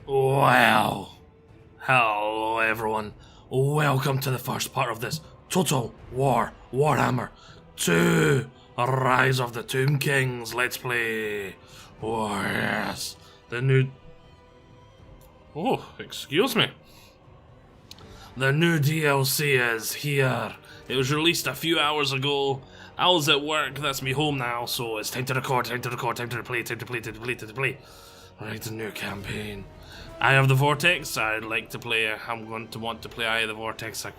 Well, hello everyone. Welcome to the first part of this Total War Warhammer 2 Rise of the Tomb Kings Let's Play. Oh yes, the new... Oh, excuse me. The new DLC is here. It was released a few hours ago. I was at work, that's me home now, so it's time to record, time to play. Right, a new campaign. Eye of the Vortex, I'd like to play. I'm going to want to play Eye of the Vortex. I'd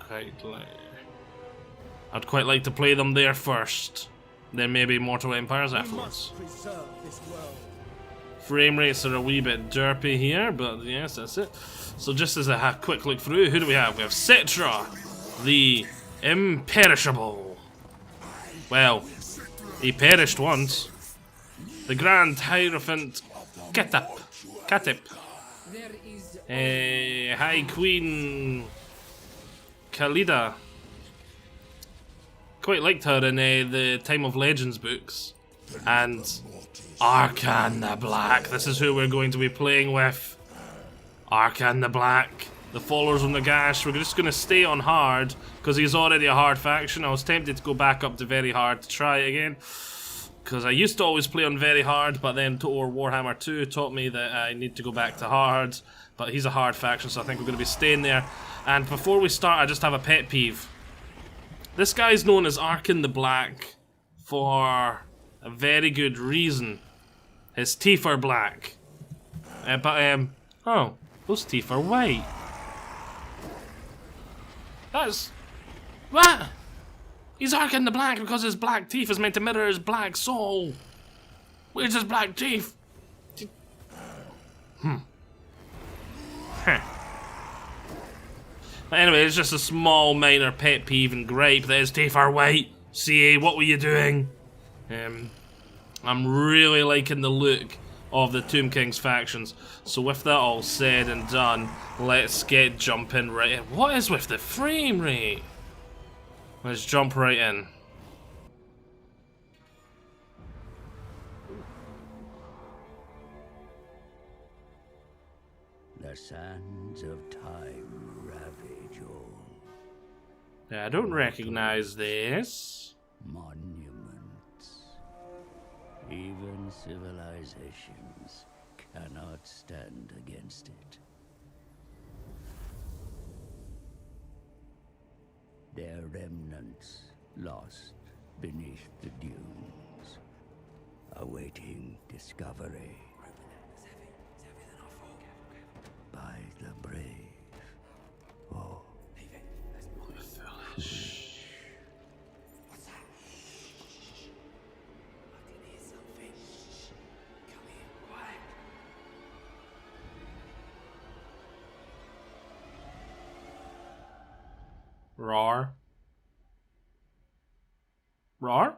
quite like to play them there first. Then maybe Mortal Empires afterwards. Frame rates are a wee bit derpy here, but yes, that's it. So just as a quick look through, who do we have? We have SATA-III, the imperishable. Well, he perished once. The Grand Hierophant Katip. High Queen Khalida. Quite liked her in the Time of Legends books. And Arkhan the Black. This is who we're going to be playing with. Arkhan the Black. The followers of Nagash. We're just going to stay on hard because he's already a hard faction. I was tempted to go back up to very hard to try it again, because I used to always play on very hard, but then Total War Warhammer 2 taught me that I need to go back to hard. But he's a hard faction, so I think we're going to be staying there. And before we start, I just have a pet peeve. This guy's known as Arkhan the Black for a very good reason. His teeth are black. Oh, those teeth are white. That's... What? He's Arkhan the Black because his black teeth is meant to mirror his black soul. Where's his black teeth? But anyway, it's just a small minor pet peeve and gripe that his teeth are white. CA, what were you doing? I'm really liking the look of the Tomb Kings factions. So with that all said and done, let's get jumping right in. What is with the frame rate? Let's jump right in. The sands of time ravage all. I don't recognize this. Monuments. Even civilizations cannot stand against it. Their remnants lost beneath the dunes, awaiting discovery by the brave. Oh, Shh. What's that? I can hear something. Come here, quiet. Roar. Roar?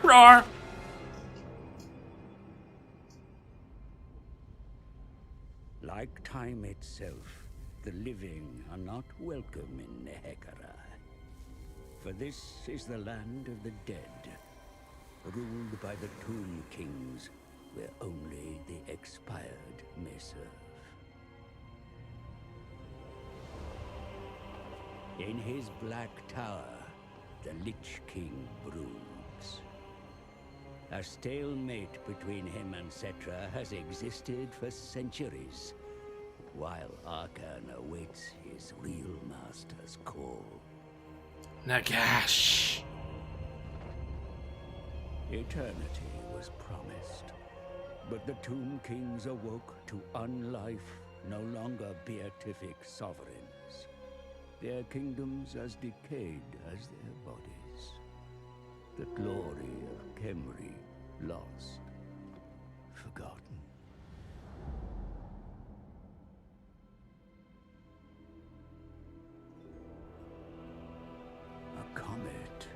Roar! Like time itself, the living are not welcome in Nehekara. For this is the land of the dead, ruled by the Tomb Kings, where only the expired may serve. In his black tower, the Lich King broods. A stalemate between him and Cetra has existed for centuries, while Arkhan awaits his real master's call. Nagash. Eternity was promised, but the Tomb Kings awoke to unlife, no longer beatific sovereigns. Their kingdoms as decayed as their bodies. The glory of Khemri lost, forgotten. A comet,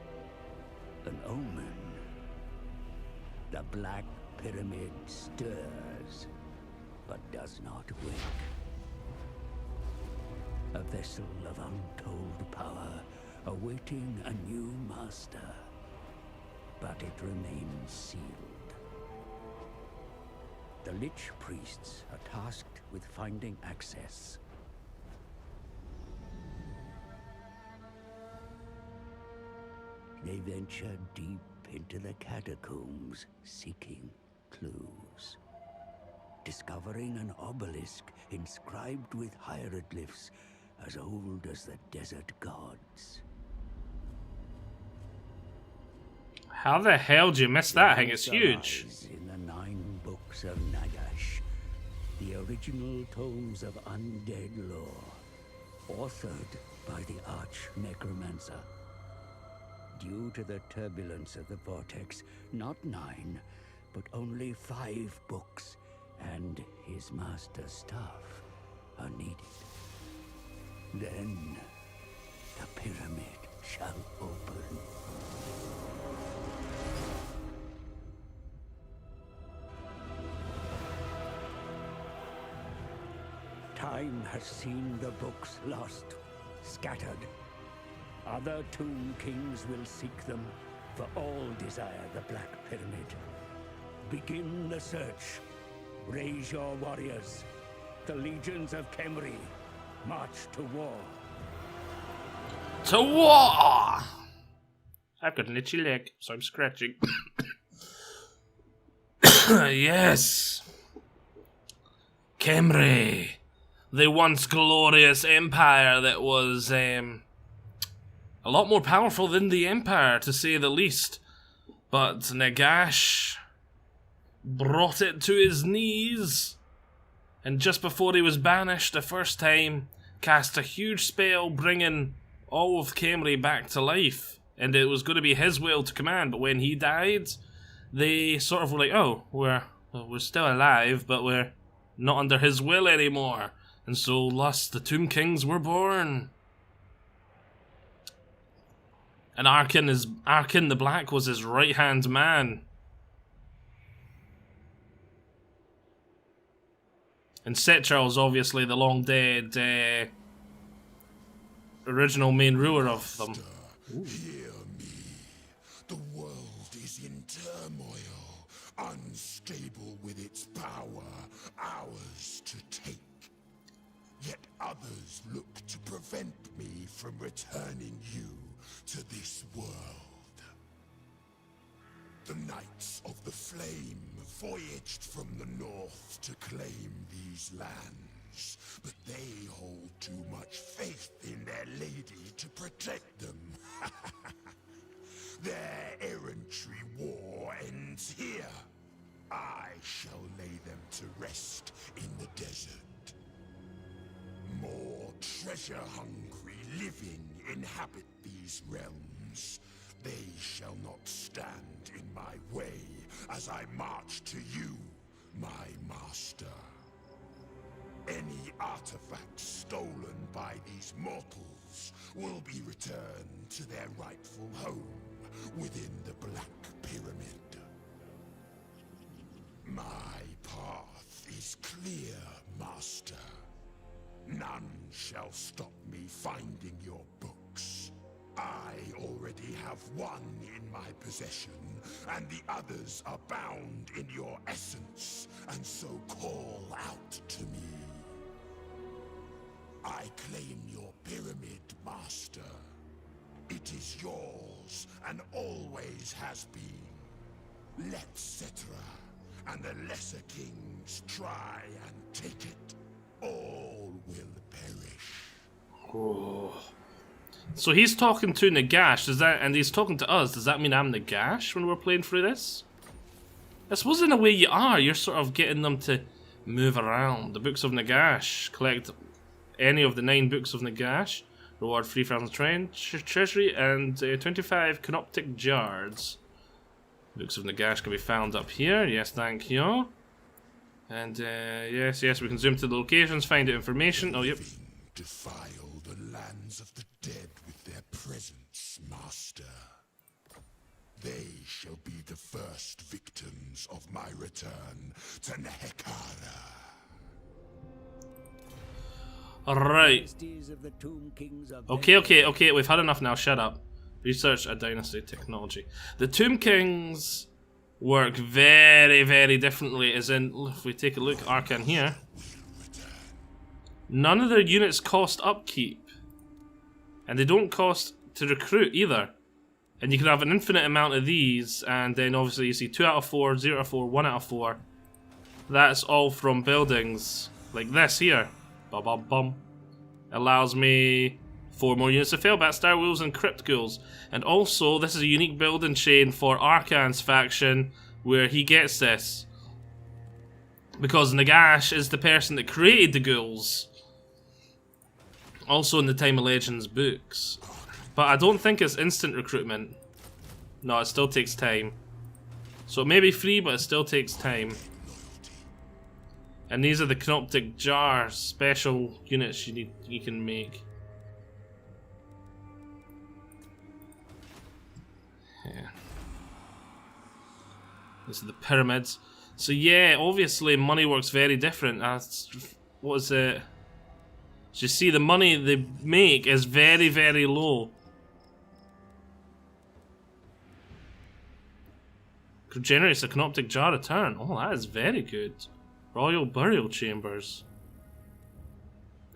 an omen. The Black Pyramid stirs, but does not wake. A vessel of untold power, awaiting a new master. But it remains sealed. The Lich priests are tasked with finding access. They venture deep into the catacombs, seeking clues. Discovering an obelisk inscribed with hieroglyphs as old as the desert gods. How the hell do you miss that thing? It's huge. In the 9 books of Nagash, the original tomes of undead lore, authored by the arch-necromancer. Due to the turbulence of the vortex, not 9, but only 5 books and his master's staff are needed. Then the pyramid shall open. Time has seen the books lost, scattered. Other tomb kings will seek them, for all desire the Black Pyramid. Begin the search. Raise your warriors. The legions of Khemri march to war. To war! I've got an itchy leg, so I'm scratching. Yes! Khemri! The once glorious empire that was, a lot more powerful than the Empire, to say the least. But Nagash brought it to his knees. And just before he was banished the first time, cast a huge spell bringing all of Khemri back to life. And it was going to be his will to command, but when he died, they sort of were like, oh, we're still alive, but we're not under his will anymore. And so thus the Tomb Kings were born. And Arkhan the Black was his right-hand man. And SATA was obviously the long-dead original main ruler of them. Hear me. The world is in turmoil, unstable with its power, ours to take. Yet others look to prevent me from returning you to this world. The Knights of the Flame voyaged from the north to claim these lands, but they hold too much faith in their lady to protect them. Their errantry war ends here. I shall lay them to rest in the desert. More treasure-hungry living inhabit these realms. They shall not stand in my way as I march to you, my master. Any artifacts stolen by these mortals will be returned to their rightful home within the Black Pyramid. My path is clear, master. None shall stop me finding your books. I already have one in my possession, and the others are bound in your essence, and so call out to me. I claim your pyramid, master. It is yours, and always has been. Let SATA and the lesser kings try and take it. All will perish. Oh. So he's talking to Nagash, and he's talking to us. Does that mean I'm Nagash when we're playing through this? I suppose in a way you are. You're sort of getting them to move around. The Books of Nagash. Collect any of the 9 Books of Nagash. Reward 3,000 treasury and 25 canoptic jards. Books of Nagash can be found up here. Yes, thank you. And yes, we can zoom to the locations, find the information. Oh, yep. Defile the lands of the dead with their presence, master. They shall be the first victims of my return to Nehekara. Alright. Okay, we've had enough now, shut up. Research a dynasty technology. The Tomb Kings work very, very differently. As in, if we take a look at Arkhan here, none of their units cost upkeep. And they don't cost to recruit either. And you can have an infinite amount of these, and then obviously you see 2 out of 4, 0 out of 4, 1 out of 4. That's all from buildings like this here. Bum bum bum. Allows me 4 more units of Failbat, Star Wheels, and Crypt Ghouls. And also, this is a unique building chain for Arkhan's faction, where he gets this. Because Nagash is the person that created the ghouls. Also in the Time of Legends books. But I don't think it's instant recruitment. No, it still takes time. So it may be free, but it still takes time. And these are the Canoptic Jar special units you can make. Yeah. These are the pyramids. So yeah, obviously money works very different. What is it? So you see the money they make is very, very low. Generates a Canoptic Jar a turn. Oh, that is very good. Royal Burial Chambers.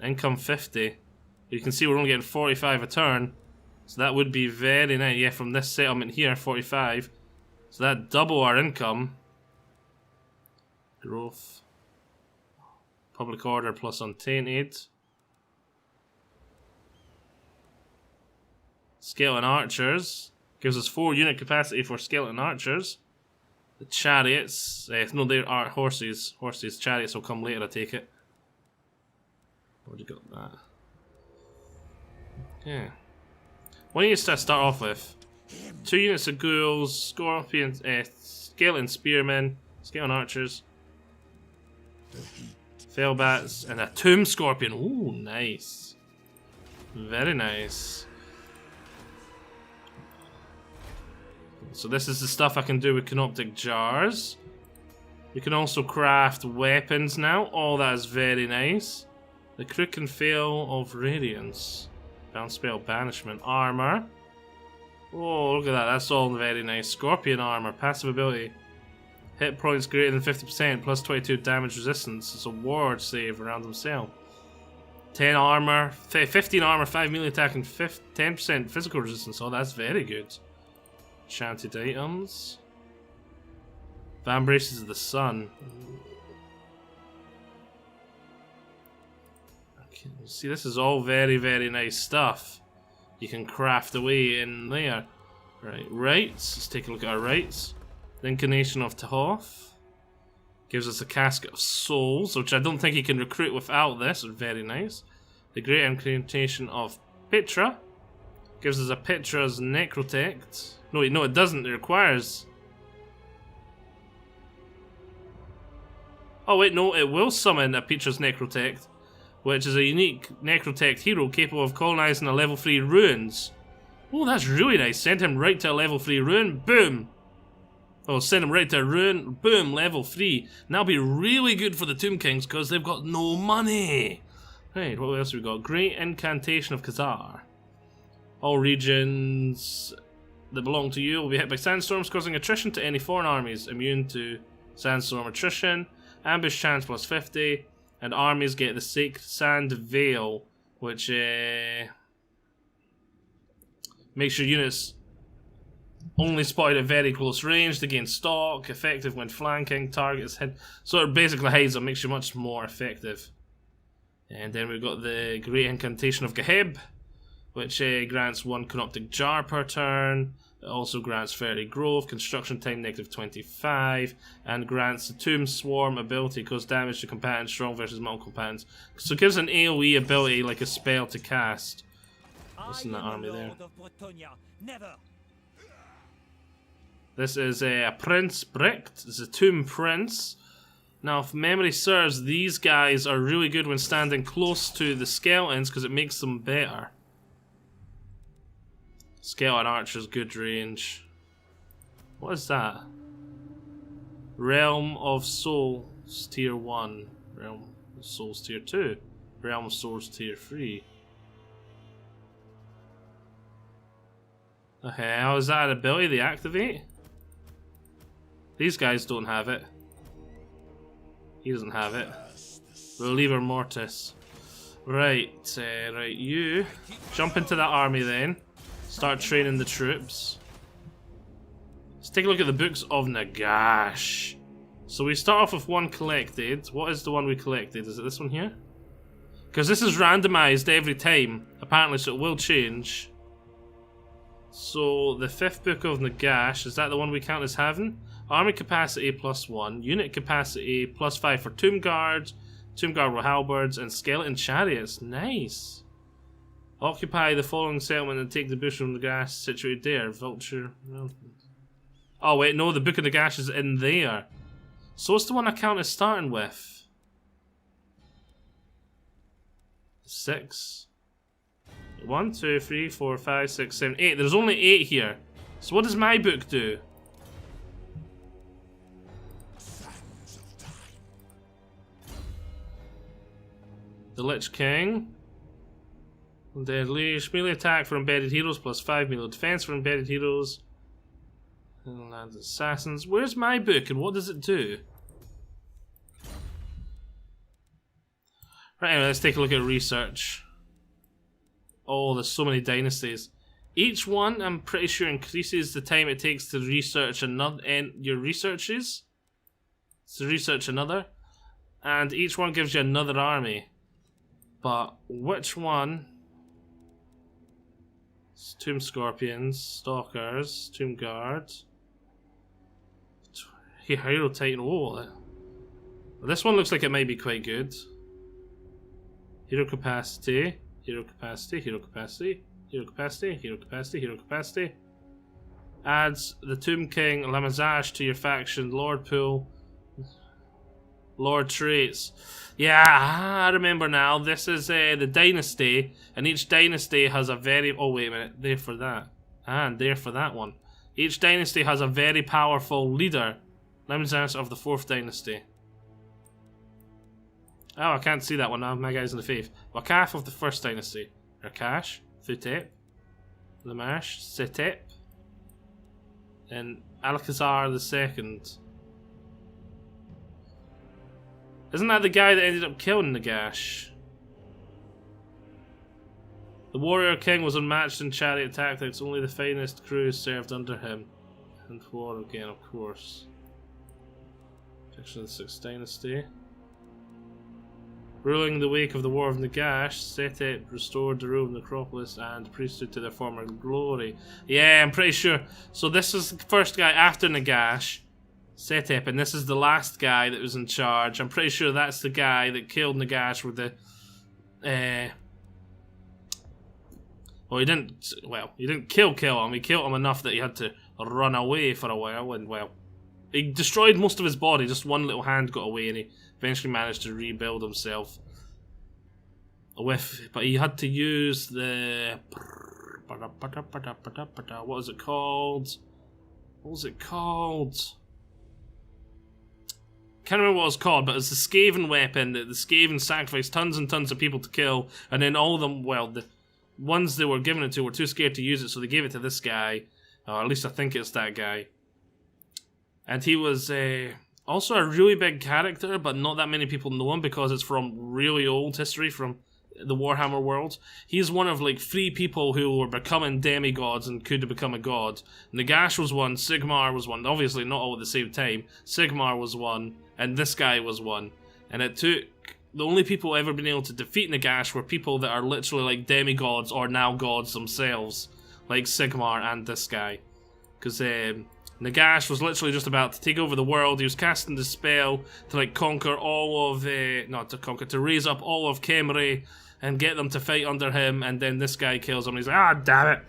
Income 50. You can see we're only getting 45 a turn. So that would be very nice. Yeah, from this settlement here, 45. So that double our income. Growth. Public Order plus Untainted. Skeleton Archers. Gives us 4 unit capacity for Skeleton Archers. The Chariots. No, they are horses. Horses. Chariots will come later, I take it. Already got that. Yeah. What units to start off with? 2 units of ghouls, scorpions, skeleton spearmen, skeleton archers, failbats, and a tomb scorpion. Ooh, nice. Very nice. So this is the stuff I can do with Canoptic Jars. You can also craft weapons now. Oh, that is very nice. The Crook and Fail of Radiance. Bounce Spell Banishment. Armor. Oh, look at that. That's all very nice. Scorpion Armor. Passive ability. Hit points greater than 50%. Plus 22 damage resistance. It's a ward save around himself. 10 armor. 15 armor. 5 melee attack. And 10% physical resistance. Oh, that's very good. Enchanted items. Vambraces of the Sun. Okay, see, this is all very, very nice stuff. You can craft away in there. Right, rights. Let's take a look at our rights. The Incarnation of Tahoth. Gives us a Casket of Souls, which I don't think you can recruit without this. Very nice. The Great Incantation of Petra. Gives us a Petra's Necrotect. No, it doesn't. It requires... Oh wait, no, it will summon a Petra's Necrotect, which is a unique Necrotect hero capable of colonizing a level 3 ruins. Oh, that's really nice. Send him right to a level 3 ruin. Boom! Oh, send him right to a ruin. Boom, level 3. And that'll be really good for the Tomb Kings because they've got no money. Right, what else have we got? Great Incantation of Khazar. All regions that belong to you will be hit by sandstorms, causing attrition to any foreign armies. Immune to sandstorm attrition. Ambush chance plus 50. And armies get the Sacred Sand Veil, which makes your units only spotted at very close range to gain stock, effective when flanking, targets hit. So it basically hides them, makes you much more effective. And then we've got the Great Incantation of Geheb, which grants 1 Canoptic Jar per turn. It also grants Fairy Grove, construction time -25, and grants the Tomb Swarm ability, cause damage to combatants strong versus multiple combatants. So it gives an AoE ability like a spell to cast. What's in that army there? This is a Prince Bricht. It's a Tomb Prince. Now, if memory serves, these guys are really good when standing close to the skeletons because it makes them better. Skeleton Archer's good range. What is that? Realm of Souls Tier 1. Realm of Souls Tier 2. Realm of Souls Tier 3. Okay, how is that an ability they activate? These guys don't have it. He doesn't have it. Reliever Mortis. Right, right, you jump into that army then. Start training the troops. Let's take a look at the books of Nagash. So we start off with one collected. What is the one we collected? Is it this one here? Because this is randomized every time, apparently, so it will change. So the 5th book of Nagash, is that the one we count as having? Army capacity +1, unit capacity +5 for Tomb Guard with halberds, and skeleton chariots. Nice. Occupy the following settlement and take the bush from Nagash situated there. Vulture. Oh wait, no, the book of Nagash is in there. So what's the one I count as starting with? 6. 1, 2, 3, 4, 5, 6, 7, 8. There's only 8 here. So what does my book do? The Lich King. Deadly melee attack for embedded heroes +5 melee defense for embedded heroes. And assassins. Where's my book and what does it do? Right, anyway, let's take a look at research. Oh, there's so many dynasties. Each one, I'm pretty sure, increases the time it takes to research another your researches. To research another. And each one gives you another army. But which one? Tomb Scorpions, Stalkers, Tomb Guard. Hero Titan. Oh, this one looks like it might be quite good. Hero capacity, hero capacity, hero capacity, hero capacity, hero capacity, hero capacity. Adds the Tomb King Lamazage to your faction. Lord Pool. Lord traits. Yeah, I remember now. This is the dynasty, and each dynasty has a very... Oh, wait a minute. There for that. And there for that one. Each dynasty has a very powerful leader. Lamazage of the 4th dynasty. Oh, I can't see that one now. My guy's in the faith. Wakaf of the 1st dynasty. Rakash, Thutep, Lamash, Setep, and Alcazar the 2nd. Isn't that the guy that ended up killing Nagash? The warrior king was unmatched in chariot tactics. Only the finest crews served under him. And war again, of course. Section of the 6th dynasty. Ruling the wake of the War of Nagash, Setep restored the rule of Necropolis and priesthood to their former glory. Yeah, I'm pretty sure. So this is the first guy after Nagash, Setep, and this is the last guy that was in charge. I'm pretty sure that's the guy that killed Nagash with the... Well, he didn't kill him. He killed him enough that he had to run away for a while, and well... He destroyed most of his body, just one little hand got away, and he eventually managed to rebuild himself. But he had to use the... What was it called? What was it called? Can't remember what it was called, but it's the Skaven weapon that the Skaven sacrificed tons and tons of people to kill, and then all of them, well, the ones they were giving it to were too scared to use it, so they gave it to this guy. Or at least I think it's that guy. And he was also a really big character, but not that many people know him because it's from really old history from the Warhammer world. He's one of like 3 people who were becoming demigods and could have become a god. Nagash was one, Sigmar was one, obviously not all at the same time. Sigmar was one, and this guy was one. And it took... The only people ever been able to defeat Nagash were people that are literally like demigods or now gods themselves. Like Sigmar and this guy. Because Nagash was literally just about to take over the world. He was casting the spell to like conquer all of... to raise up all of Khemri and get them to fight under him, and then this guy kills him. He's like, ah, damn it.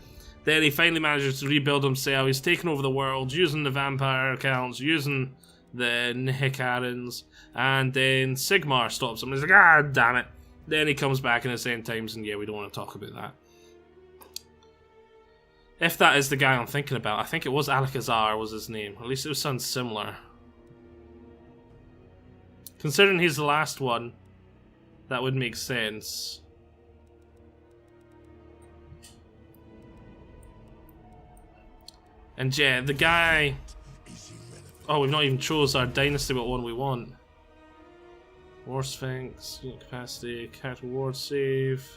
Then he finally manages to rebuild himself. He's taken over the world using the vampire accounts, using the Nihikarans, and then Sigmar stops him. He's like, ah, damn it. Then he comes back in his end times, and yeah, we don't want to talk about that. If that is the guy I'm thinking about, I think it was Alcazar was his name. At least it sounds similar. Considering he's the last one, that would make sense. And yeah, the guy... Oh, we've not even chose our dynasty what one we want. War Sphinx, unit capacity, character ward save.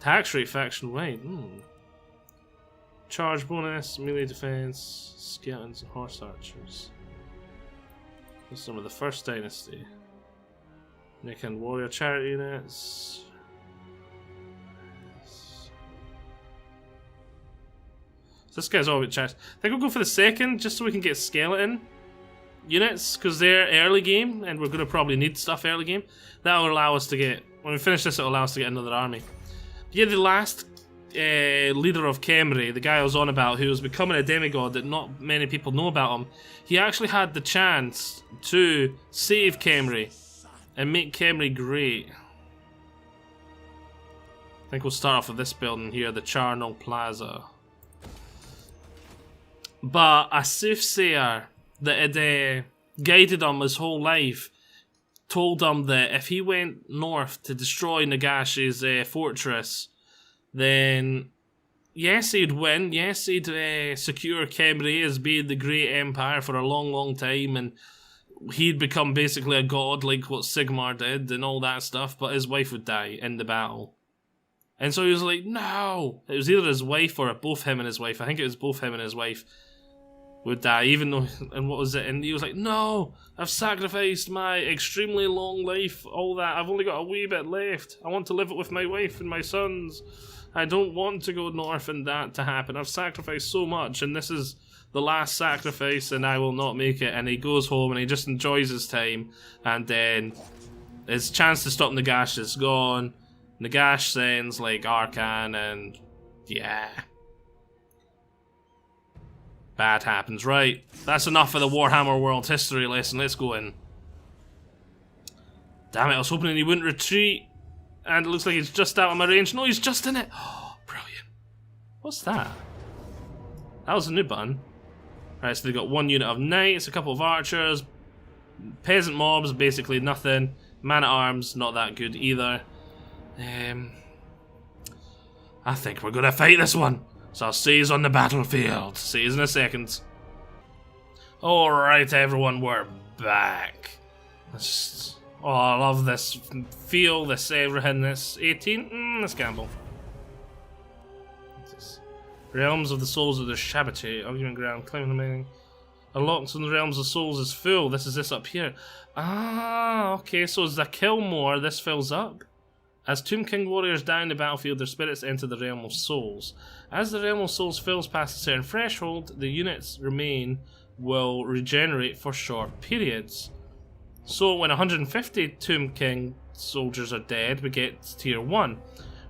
Tax rate faction weight. Charge bonus, melee defense, skeletons and horse archers. This is some of the first dynasty. Nick and warrior charity units. So this guy's all about charity. I think we'll go for the second just so we can get skeleton units because they're early game and we're going to probably need stuff early game. That'll allow us to get, when we finish this, it'll allow us to get another army. But yeah, the last leader of Khemri, the guy I was on about who was becoming a demigod that not many people know about him, he actually had the chance to save Khemri and make Khemri great. I think we'll start off with this building here, the Charnel Plaza. But a soothsayer that had guided him his whole life told him that if he went north to destroy Nagash's fortress, then yes, he'd win, yes, he'd secure Khemri as being the great empire for a long, long time, and he'd become basically a god like what Sigmar did and all that stuff, but his wife would die in the battle. And so he was like, no! It was either his wife or both him and his wife. I think it was both him and his wife would die, even though, and what was it? And he was like, no! I've sacrificed my extremely long life, all that. I've only got a wee bit left. I want to live it with my wife and my sons. I don't want to go north and that to happen. I've sacrificed so much, and this is the last sacrifice, and I will not make it. And he goes home and he just enjoys his time, and then his chance to stop Nagash is gone. Nagash sends like Arkhan, and yeah, bad happens. Right, that's enough of the Warhammer World History lesson. Let's go in. Damn it, I was hoping he wouldn't retreat, and it looks like he's just out of my range. No, he's just in it. Oh, brilliant. What's that? That was a new button. Right, so they've got one unit of knights, a couple of archers, peasant mobs, basically nothing. Man-at-arms, not that good either. I think we're gonna fight this one, so I'll see you on the battlefield. See you in a second. Alright everyone, we're back. Oh, I love this feel, this everything, this 18, let's gamble. Realms of the Souls of the Shabbat, argument ground, claiming the meaning. Unlocks in the Realms of Souls is full, this is this up here. Ah, okay, so as I kill more, this fills up. As Tomb King warriors die in the battlefield, their spirits enter the Realm of Souls. As the Realm of Souls fills past a certain threshold, the units remain will regenerate for short periods. So when 150 Tomb King soldiers are dead, we get tier 1.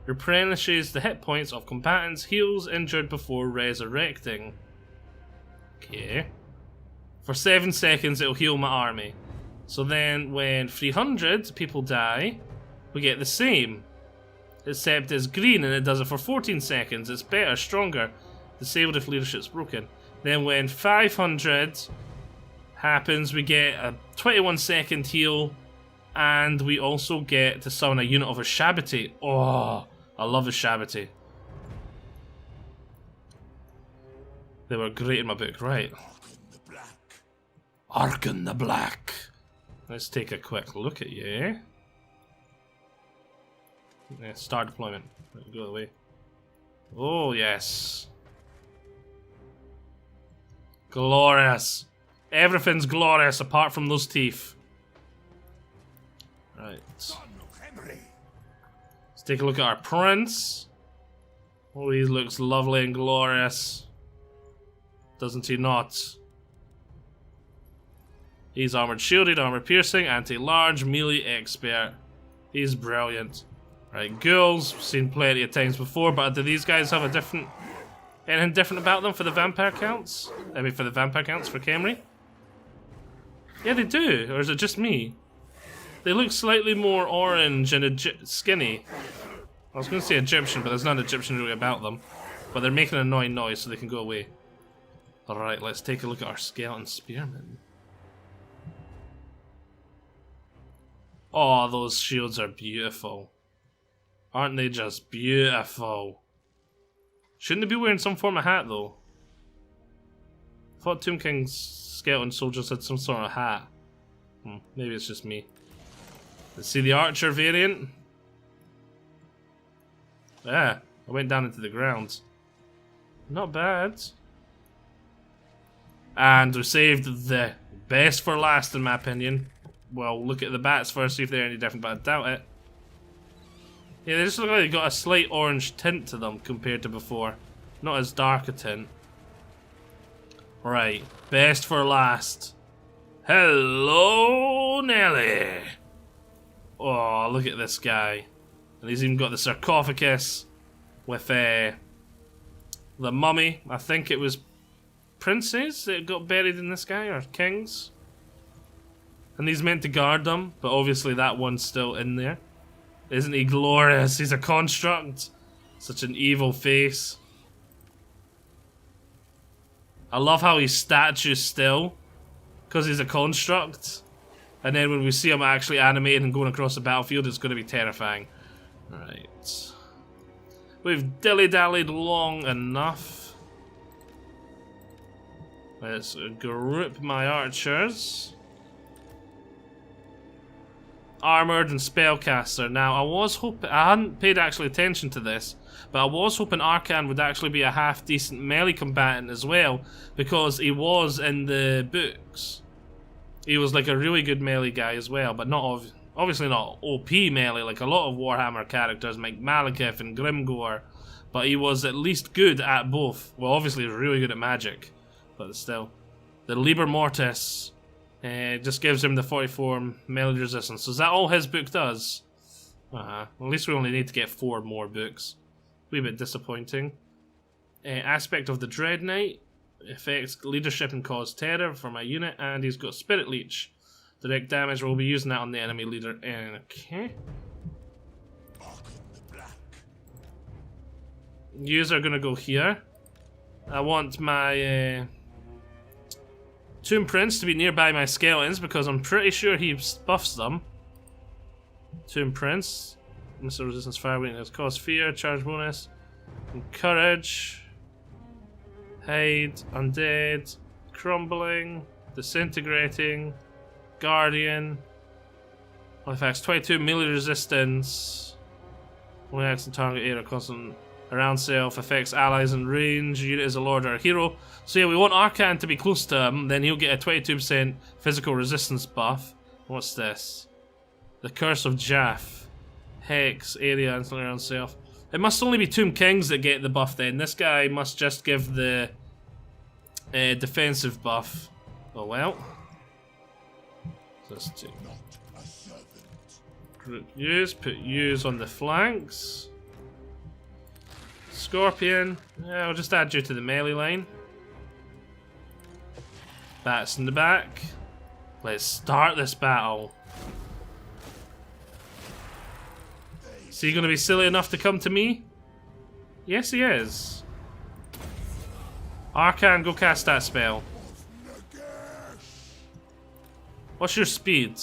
Replenishes the hit points of combatants, heals injured before resurrecting. Okay. For 7 seconds it'll heal my army. So then when 300 people die, we get the same, except it's green and it does it for 14 seconds. It's better, stronger. Disabled if leadership's broken. Then when 500 happens, we get a 21-second heal, and we also get to summon a unit of a Shabbat. Oh, I love a Shabbat. They were great in my book, right? Arkhan the Black. Let's take a quick look at you. Yeah, start deployment. Go away. Oh, yes. Glorious. Everything's glorious apart from those teeth. Right. Let's take a look at our prince. Oh, he looks lovely and glorious. Doesn't he not? He's armored shielded, armor piercing, anti-large, melee expert. He's brilliant. Right, ghouls, we've seen plenty of times before, but do these guys have anything different about them for the vampire counts? I mean, for the vampire counts for Khemri? Yeah, they do, or is it just me? They look slightly more orange and skinny. I was going to say Egyptian, but there's not Egyptian really about them. But they're making an annoying noise so they can go away. Alright, let's take a look at our skeleton spearmen. Oh, those shields are beautiful. Aren't they just beautiful? Shouldn't they be wearing some form of hat though? I thought Tomb King's skeleton soldiers had some sort of hat. Maybe it's just me. Let's see the archer variant. Yeah, I went down into the ground. Not bad. And we saved the best for last, in my opinion. Well, look at the bats first, see if they're any different, but I doubt it. Yeah, they just look like they got a slight orange tint to them compared to before. Not as dark a tint. Right, best for last. Hello, Nelly. Oh, look at this guy. And he's even got the sarcophagus with the mummy. I think it was princes that got buried in this guy, or kings. And he's meant to guard them, but obviously that one's still in there. Isn't he glorious? He's a construct. Such an evil face. I love how he's statue still, because he's a construct. And then when we see him actually animated and going across the battlefield, it's going to be terrifying. Right. We've dilly-dallied long enough. Let's group my archers. Armored and spellcaster. Now, I hadn't paid actually attention to this, but I was hoping Arkhan would actually be a half-decent melee combatant as well, because he was in the books. He was like a really good melee guy as well, but not obviously not OP melee like a lot of Warhammer characters like Malekith and Grimgor, but he was at least good at both. Well, obviously he was really good at magic, but still. The Liber Mortis just gives him the 44 melee resistance. So is that all his book does? At least we only need to get 4 more books. Wee bit disappointing. Aspect of the Dread Knight. Affects leadership and cause terror for my unit. And he's got Spirit Leech. Direct damage, we'll be using that on the enemy leader. Okay. Yous are gonna go here. I want my Tomb Prince to be nearby my skeletons because I'm pretty sure he buffs them. Tomb Prince. Missile resistance, fire weakness, cause fear, charge bonus, encourage, hide, undead, crumbling, disintegrating, guardian. All effects 22 melee resistance. Only acts and target area constant around self, affects allies in range, unit is a lord or a hero. So yeah, we want Arkhan to be close to him, then he'll get a 22% physical resistance buff. What's this? The Curse of Jaff. Hex, area, instantly around self. It must only be Tomb Kings that get the buff then. This guy must just give the defensive buff. Oh well. Just to group use, put use on the flanks. Scorpion, yeah, I'll just add you to the melee line. Bats in the back. Let's start this battle. Is he gonna be silly enough to come to me? Yes, he is. Arkhan, go cast that spell. What's your speed?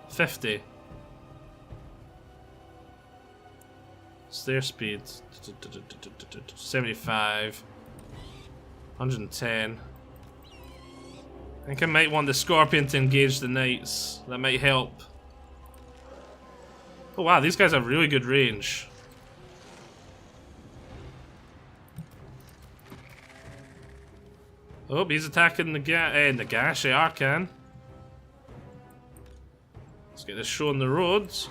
50. What's their speed? 75. 110. I think I might want the Scorpion to engage the Knights. That might help. Oh wow, these guys have really good range. Oh, he's attacking the nagash, Arkhan. Let's get this show on the roads.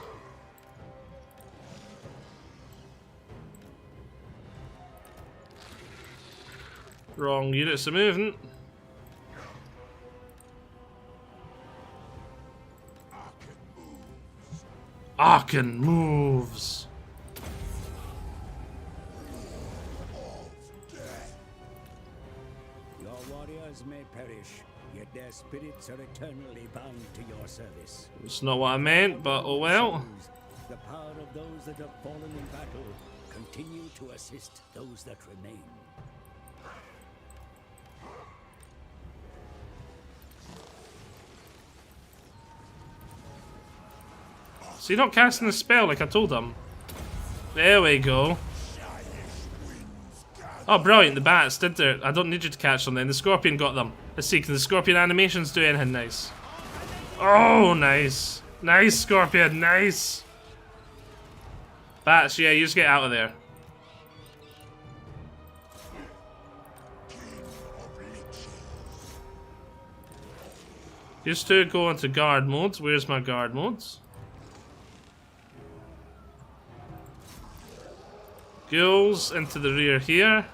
Wrong units are moving. Arkhan moves. Your warriors may perish, yet their spirits are eternally bound to your service. It's not what I meant, but oh well. The power of those that have fallen in battle continue to assist those that remain. So you're not casting the spell like I told him. There we go. Oh, brilliant, the bats did there. I don't need you to catch them then. The scorpion got them. Let's see, can the scorpion animations do anything nice? Oh, nice. Nice, scorpion, nice. Bats, yeah, you just get out of there. Used to go into guard modes. Where's my guard modes? Ghouls into the rear here.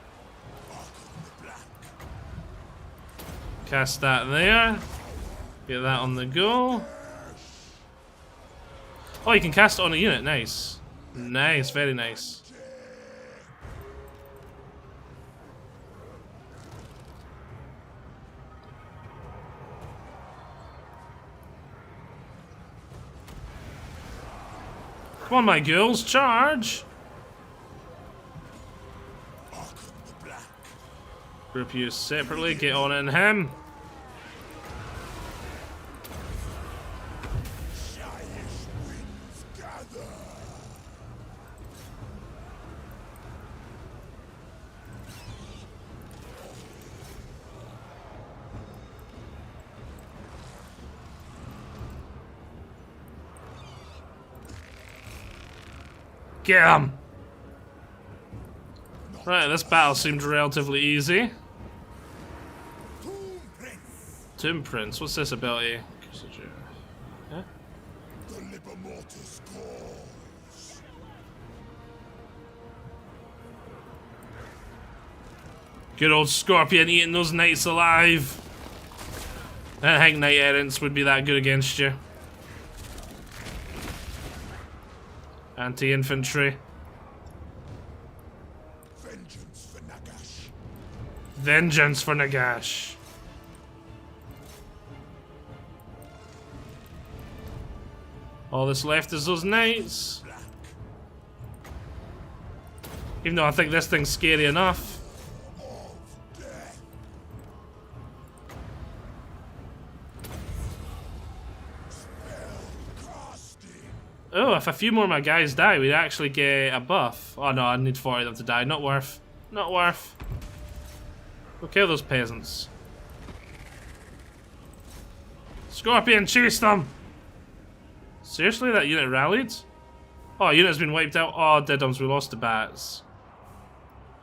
Cast that there. Get that on the go. Oh, you can cast it on a unit. Nice. Nice, very nice. Come on, my ghouls, charge! Group you separately, get on in him. Get him! Right, this battle seemed relatively easy. Tomb Prince, what's this ability? Huh? Good old Scorpion eating those knights alive. I don't think Knight Errants would be that good against you. Anti-infantry. Vengeance for Nagash. Vengeance for Nagash. All that's left is those knights. Even though I think this thing's scary enough. Oh, if a few more of my guys die, we'd actually get a buff. Oh no, I need 40 of them to die. Not worth. Not worth. We'll kill those peasants. Scorpion, chase them! Seriously, that unit rallied? Oh, unit's been wiped out. Oh, diddums, we lost the bats.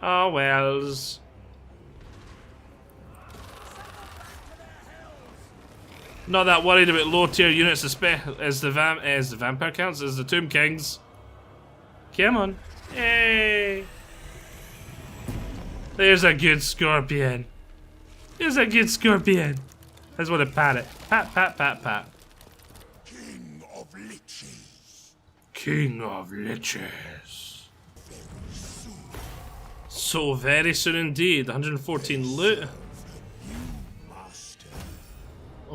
Oh, wells. Not that worried about low tier units as the vampire counts, as the Tomb Kings. Come on. Hey. There's a good scorpion. There's a good scorpion. I just want to pat it. Pat, pat, pat, pat. King of Liches. King of Liches. So very soon indeed. 114 loot.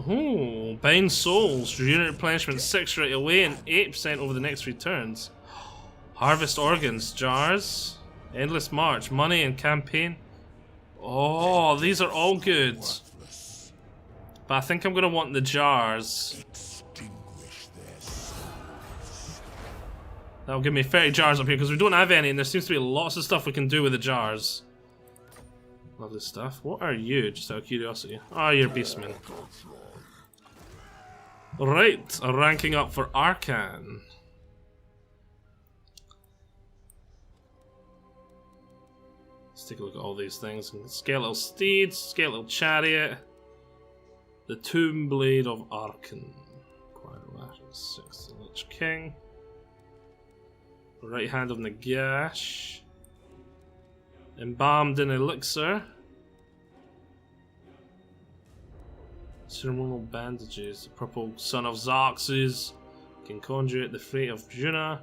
Oh, Bind Souls. Unit replenishment 6 right away and 8% over the next 3 turns. Harvest Organs. Jars. Endless March. Money and Campaign. Oh, these are all good. But I think I'm going to want the jars. That'll give me 30 jars up here because we don't have any and there seems to be lots of stuff we can do with the jars. Lovely stuff. What are you, just out of curiosity? Oh, you're Beastman. Right, ranking up for Arkhan. Let's take a look at all these things. Skeletal Steed, Skeletal Chariot, the Tomb Blade of Arkhan. Acquired Lashes, 6th Lich King. Right Hand of Nagash. Embalmed in Elixir. Ceremonial Bandages. The Purple Son of Xarxes. Can Conjurate the Fate of Juna.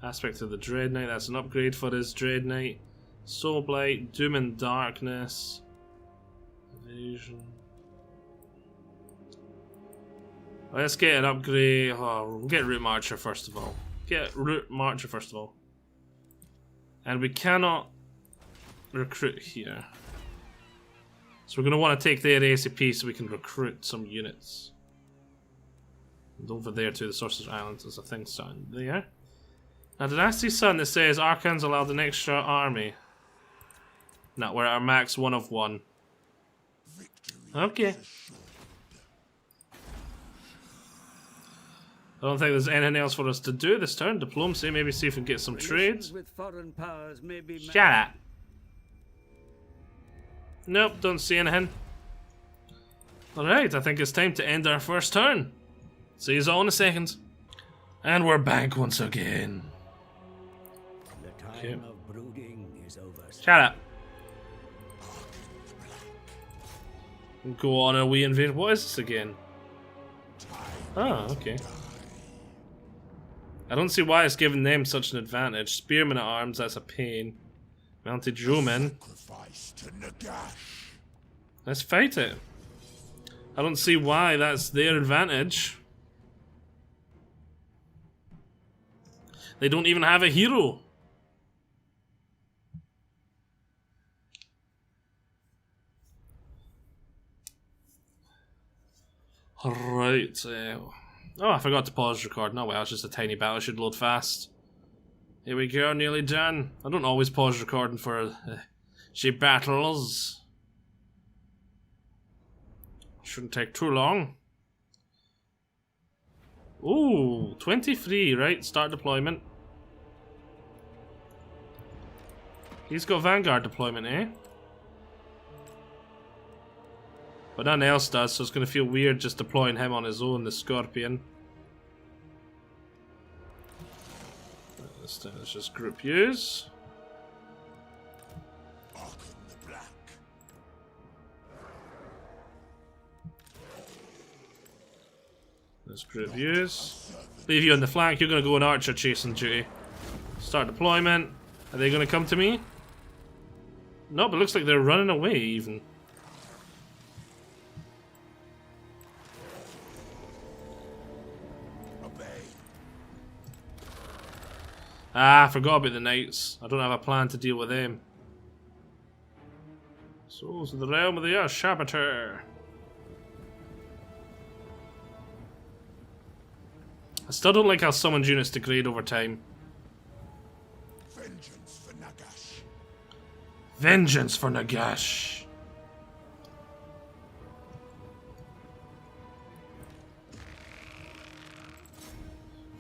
Aspect of the Dread Knight. That's an upgrade for his Dread Knight. Soul Blight. Doom and Darkness. Evasion. Let's get an upgrade. Oh, we'll get Root Marcher first of all. Get Root Marcher first of all. And we cannot recruit here. So we're going to want to take their ACP so we can recruit some units. And over there too, the Sorcerer's Island is a thing starting there. Now, did I see something that says Arkhan's allowed an extra army? No, we're at our max 1 of 1. Okay. I don't think there's anything else for us to do this turn. Diplomacy, maybe see if we can get some trades. With foreign powers may be Shut up. Nope, don't see anything. Alright, I think it's time to end our first turn. See you all in a second. And we're back once again. The time of brooding is over. Shut up. Go on a wee invade. What is this again? Oh, okay. I don't see why it's giving them such an advantage. Spearmen at arms, that's a pain. Mounted Yeomen. Let's fight it. I don't see why that's their advantage. They don't even have a hero. Right. Oh, I forgot to pause record. No, well, it's just a tiny battle. It should load fast. Here we go, nearly done. I don't always pause recording for sheep battles. Shouldn't take too long. Ooh, 23, right? Start deployment. He's got Vanguard deployment, eh? But nothing else does, so it's going to feel weird just deploying him on his own, the Scorpion. This time let's just group use. Arkhan the Black. Let's group use. Leave you on the flank, you're going to go on archer chasing duty. Start deployment. Are they going to come to me? Nope, it looks like they're running away even. Ah, I forgot about the knights. I don't have a plan to deal with them. So, to the realm of the Saboteur. I still don't like how summoned units degrade over time. Vengeance for Nagash. Vengeance for Nagash.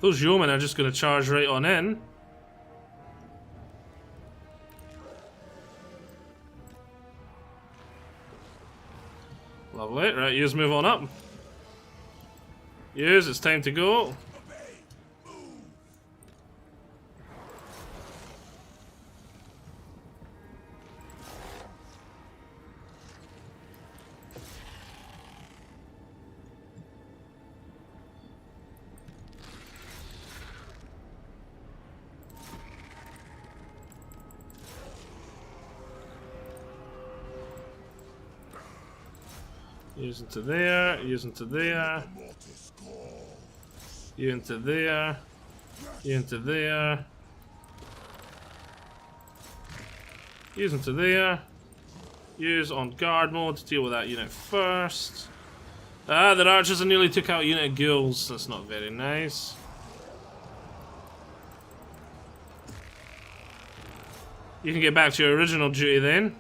Those yeomen are just going to charge right on in. Lovely. Right, use move on up. Use, it's time to go. Use into there, use into there. You into there. You into there. Use into there. Use on guard mode to deal with that unit first. Ah, their archers nearly took out a unit of ghouls. That's not very nice. You can get back to your original duty then.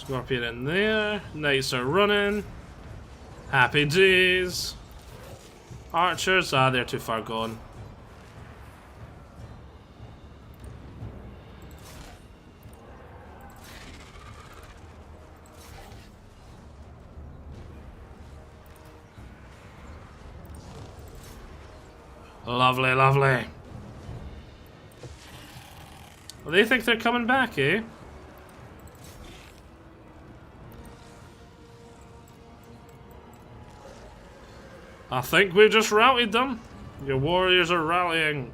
Scorpion in there. Knights are running. Happy days. Archers, ah, they're too far gone. Lovely, lovely. Well, they think they're coming back, eh? I think we just routed them. Your warriors are rallying.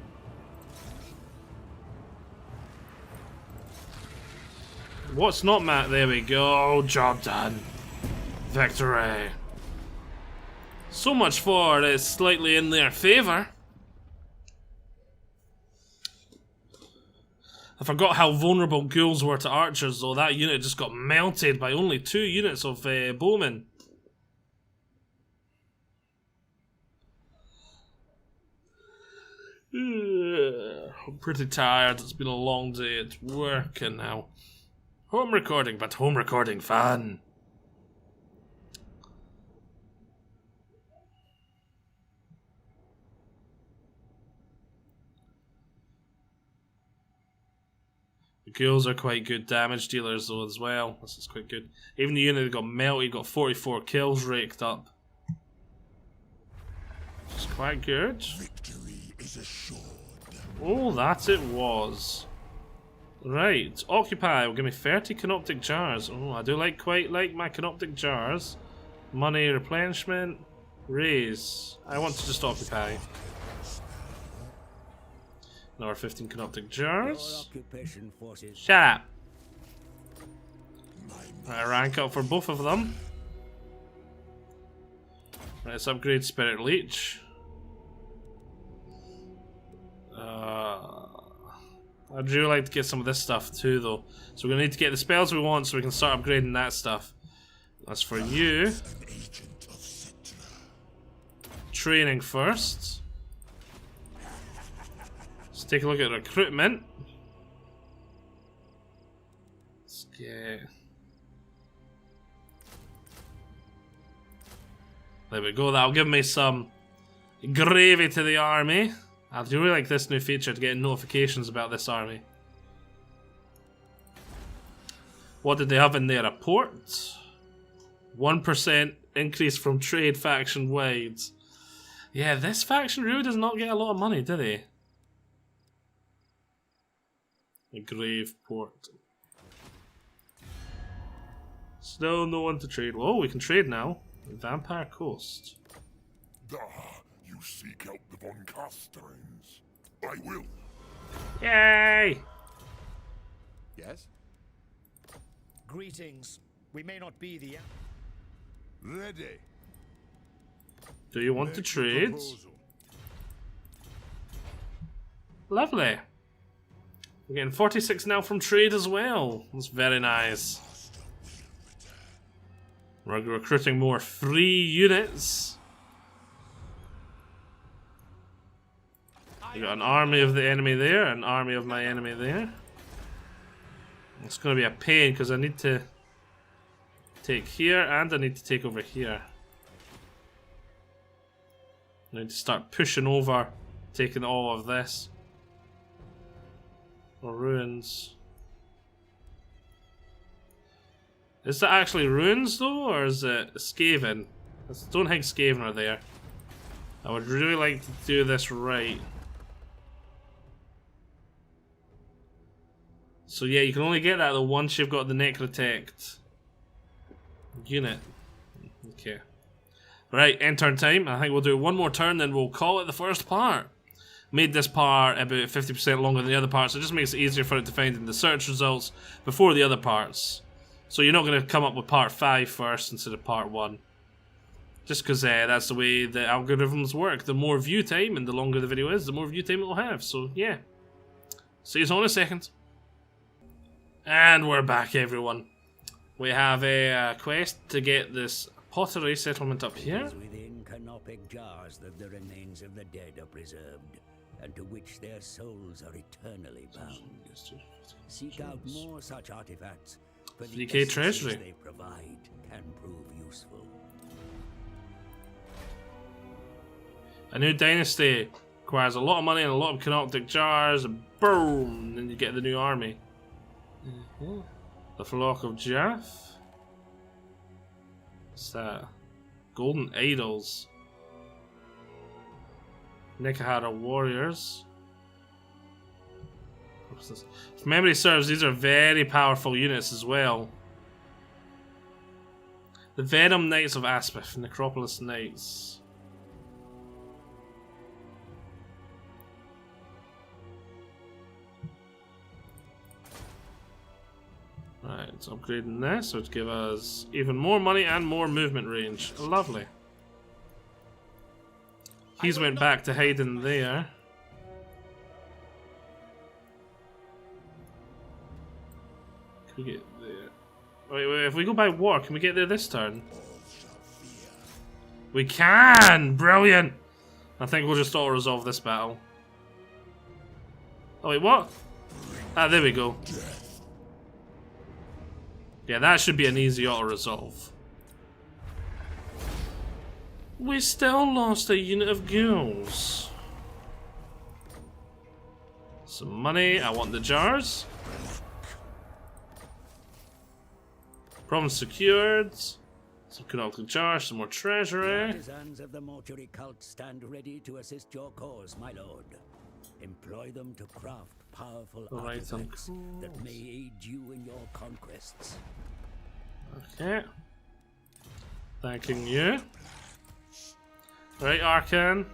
What's not Matt? There we go. Job done. Victory. So much for it's slightly in their favour. I forgot how vulnerable ghouls were to archers, though. That unit just got melted by only 2 units of bowmen. I'm pretty tired. It's been a long day at work and now home recording, but home recording fun. The ghouls are quite good damage dealers though as well. This is quite good. Even the unit that got melted got 44 kills raked up. It's quite good. Victory is assured. Oh, that it was. Right, occupy will give me 30 canoptic jars. Oh, I do quite like my canoptic jars. Money replenishment, raise. I want to just occupy. Another 15 canoptic jars. Shut up. Right, rank up for both of them. Right, let's upgrade Spirit Leech. I'd really like to get some of this stuff too, though. So we're gonna need to get the spells we want so we can start upgrading that stuff. That's for you. Training first. Let's take a look at recruitment. Let's get... There we go, that'll give me some gravy to the army. I do really like this new feature to get notifications about this army. What did they have in their report? 1% increase from trade faction wide. Yeah, this faction really does not get a lot of money, do they? A grave port. Still no one to trade. Oh, we can trade now. Vampire Coast. You seek out the Von Casterings. I will. Yay! Yes? Greetings. We may not be the... Ready. Do you want to trade? Lovely. We're getting 46 now from trade as well. That's very nice. We're recruiting more free units. We got an army of the enemy there, an army of my enemy there. It's going to be a pain because I need to take here and I need to take over here. I need to start pushing over, taking all of this. Or ruins. Is that actually ruins though, or is it Skaven? I don't think Skaven are there. I would really like to do this right. So yeah, you can only get that though once you've got the Necrotect unit. Okay. Right, end turn time. I think we'll do one more turn, then we'll call it the first part. Made this part about 50% longer than the other parts, so it just makes it easier for it to find in the search results before the other parts. So you're not going to come up with part 5 first instead of part 1. Just because that's the way the algorithms work. The more view time and the longer the video is, the more view time it will have. So yeah. See you all in a second. And we're back, everyone. We have a quest to get this pottery settlement up here. Within canopic jars that the remains of the dead are preserved, and to which their souls are eternally bound. Seek out more such artifacts, for the 3K treasury they provide can prove useful. A new dynasty requires a lot of money and a lot of canoptic jars. Boom! And then you get the new army. The Flock of Jaff. What's that? Golden Idols. Nekahara Warriors. What's this? If memory serves, these are very powerful units as well. The Venom Knights of Aspith, Necropolis Knights. Right, it's upgrading this, so to give us even more money and more movement range. Lovely. He's went back to hiding there. We get there. Wait, if we go by water, can we get there this turn? We can! Brilliant! I think we'll just auto-resolve this battle. Oh wait, what? Ah, there we go. Yeah, that should be an easy auto-resolve. We still lost a unit of ghouls. Some money, I want the jars. Problem secured. Some canonical jars, some more treasury. Artisans of the mortuary cult stand ready to assist your cause, my lord. Employ them to craft powerful artifacts that may aid you in your conquests. Okay. Thanking you. Right, Arkhan.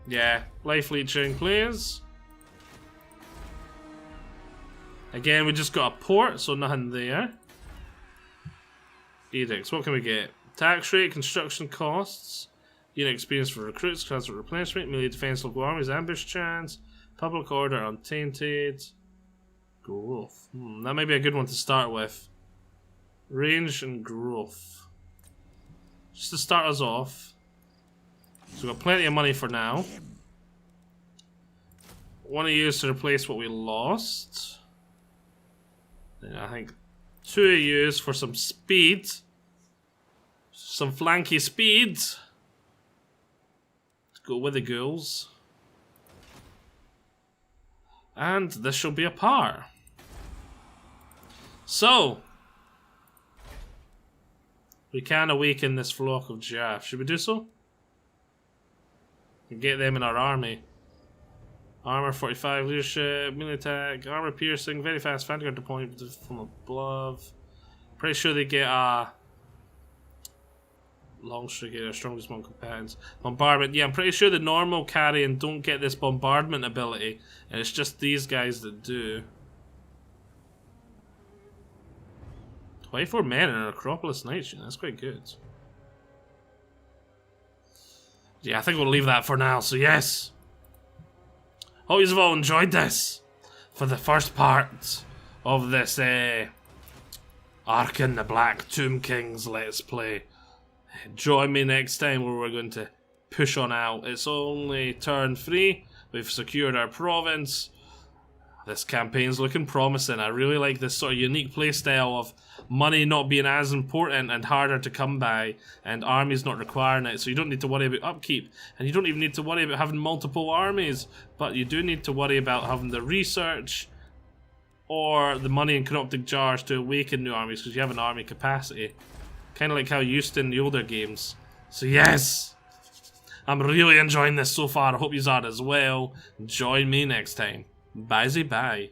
Yeah, life leeching, please. Again, we just got a port, so nothing there. Edicts, what can we get? Tax rate, construction costs, unit experience for recruits, transfer replenishment, melee defense, local armies, ambush chance, public order, untainted, growth. That might be a good one to start with. Range and growth. Just to start us off. So we've got plenty of money for now. Want to use to replace what we lost. Then I think 2 use for some speed. Some flanky speed. To go with the ghouls. And this shall be a par. So we can awaken this flock of giraffe. Should we do so? And get them in our army. Armor 45, leadership, melee attack, armor piercing, very fast vanguard deployment from above. Pretty sure they get a long streak, strongest monk companions. Bombardment. Yeah, I'm pretty sure the normal carrion don't get this bombardment ability, and it's just these guys that do. 24 men in an Acropolis Night Unit, that's quite good. Yeah, I think we'll leave that for now, so yes. Hope you've all enjoyed this for the first part of this Arkhan the Black Tomb Kings Let's Play. Join me next time where we're going to push on out. It's only turn 3, we've secured our province. This campaign's looking promising. I really like this sort of unique playstyle of money not being as important and harder to come by, and armies not requiring it, so you don't need to worry about upkeep, and you don't even need to worry about having multiple armies, but you do need to worry about having the research or the money in Canoptic Jars to awaken new armies, because you have an army capacity. Kind of like how you used to in the older games. So yes, I'm really enjoying this so far. I hope you are as well. Join me next time. Bye-bye.